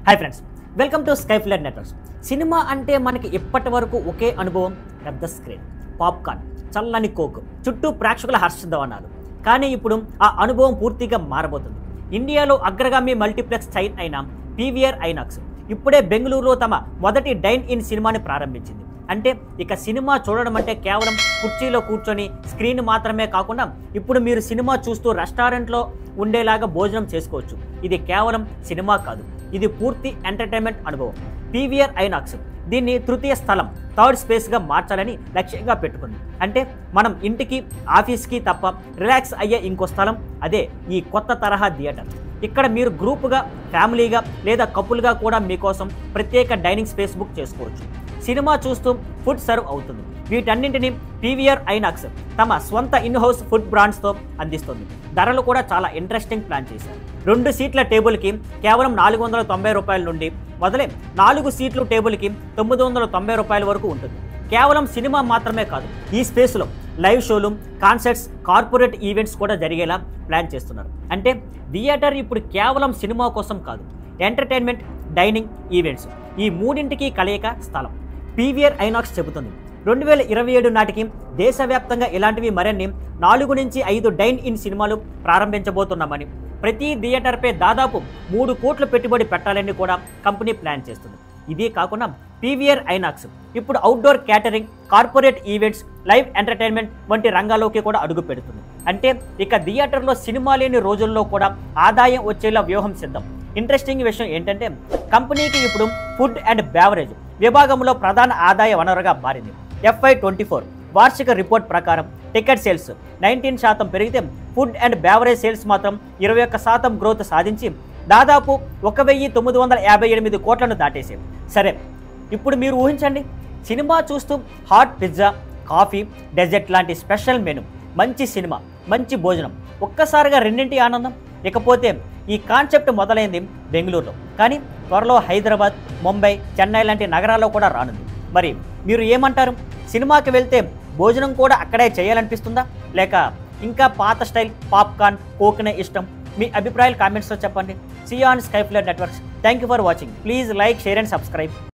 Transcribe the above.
Hi friends, welcome to Skyflight Networks. Cinema అంటే మనకి ఇప్పటి వరకు ఒకే అనుభవం, పెద్ద స్క్రీన్, పాప్కార్న్, చల్లని కోక్, చుట్టూ ప్రేక్షకుల హర్షధ్వానాలు. కానీ ఇప్పుడు ఆ అనుభవం పూర్తిగా మారబోతుంది. ఇండియాలో అగ్రగామి మల్టీప్లెక్స్ చైన్ అయిన పీవీఆర్ ఐనాక్స్ ఇప్పుడే బెంగళూరులో తమ మొదటి డైన్ ఇన్ సినిమాని ప్రారంభించింది. అంటే ఇక సినిమా చూడడం అంటే కేవలం కుర్చీలో కూర్చొని స్క్రీన్ మాత్రమే కాకుండా ఇప్పుడు మీరు సినిమా చూస్తూ రెస్టారెంట్లో ఉండేలాగా భోజనం చేసుకోవచ్చు. ఇది కేవలం సినిమా కాదు, ఇది పూర్తి ఎంటర్టైన్మెంట్ అనుభవం. పీవీఆర్ ఐనాక్స్ దీన్ని తృతీయ స్థలం, థర్డ్ స్పేస్గా మార్చాలని లక్ష్యంగా పెట్టుకుంది. అంటే మనం ఇంటికి, ఆఫీస్కి తప్ప రిలాక్స్ అయ్యే ఇంకో స్థలం అదే ఈ కొత్త తరహా థియేటర్. ఇక్కడ మీరు గ్రూప్గా, ఫ్యామిలీగా లేదా కపుల్గా కూడా మీకోసం ప్రత్యేక డైనింగ్ స్పేస్ బుక్ చేసుకోవచ్చు. సినిమా చూస్తూ ఫుడ్ సర్వ్ అవుతుంది. వీటన్నింటినీ పీవీఆర్ ఐనాక్స్ తమ స్వంత ఇన్-హౌస్ ఫుడ్ బ్రాండ్స్తో అందిస్తుంది. ధరలు కూడా చాలా ఇంట్రెస్టింగ్ ప్లాన్ చేశారు. 2 సీట్ల టేబుల్కి కేవలం 490 రూపాయల నుండి మొదలై 4 సీట్లు టేబుల్కి 990 రూపాయల వరకు ఉంటుంది. కేవలం సినిమా మాత్రమే కాదు, ఈ స్పేస్లో లైవ్ షోలు, కాన్సర్ట్స్, కార్పొరేట్ ఈవెంట్స్ కూడా జరిగేలా ప్లాన్ చేస్తున్నారు. అంటే థియేటర్ ఇప్పుడు కేవలం సినిమా కోసం కాదు, ఎంటర్టైన్మెంట్, డైనింగ్, ఈవెంట్స్ ఈ మూడింటికి కలయిక స్థలం. పీవీఆర్ ఐనాక్స్ చెబుతుంది 2027 నాటికి దేశవ్యాప్తంగా ఇలాంటివి మరిన్ని 4 నుంచి 5 డైన్ ఇన్ సినిమాలు ప్రారంభించబోతున్నామని, ప్రతి థియేటర్పై దాదాపు 3 కోట్ల పెట్టుబడి పెట్టాలని కూడా కంపెనీ ప్లాన్ చేస్తుంది. ఇదే కాకుండా పీవీఆర్ ఐనాక్స్ ఇప్పుడు outdoor catering, corporate events, live entertainment వంటి రంగాల్లోకి కూడా అడుగు పెడుతుంది. అంటే ఇక థియేటర్లో సినిమా లేని రోజుల్లో కూడా ఆదాయం వచ్చేలా వ్యూహం సిద్ధం. ఇంట్రెస్టింగ్ విషయం ఏంటంటే కంపెనీకి ఇప్పుడు ఫుడ్ అండ్ బెవరేజ్ విభాగంలో ప్రధాన ఆదాయ వనరుగా మారింది. FY24 వార్షిక రిపోర్ట్ ప్రకారం టికెట్ సేల్స్ 19% పెరిగితే ఫుడ్ అండ్ బెవరేజ్ సేల్స్ మాత్రం 21% గ్రోత్ సాధించి దాదాపు 1958 కోట్లను దాటేసాయి. సరే, ఇప్పుడు మీరు ఊహించండి, సినిమా చూస్తూ హాట్ పిజ్జా, కాఫీ, డెజర్ట్ లాంటి స్పెషల్ మెనూ, మంచి సినిమా, మంచి భోజనం, ఒక్కసారిగా రెండింటి ఆనందం. ఇకపోతే ఈ కాన్సెప్ట్ మొదలైంది బెంగళూరులో, కానీ త్వరలో హైదరాబాద్, ముంబై, చెన్నై లాంటి నగరాల్లో కూడా రానుంది. మరి మీరు ఏమంటారు? సినిమాకి వెళ్తే భోజనం కూడా అక్కడే చేయాలనిపిస్తుందా, లేక ఇంకా పాత స్టైల్ పాప్కార్న్, కోక్నే ఇష్టం? మీ అభిప్రాయాలు కామెంట్స్లో చెప్పండి. See you on Skyflight Networks. Thank you for watching. Please like, share and subscribe.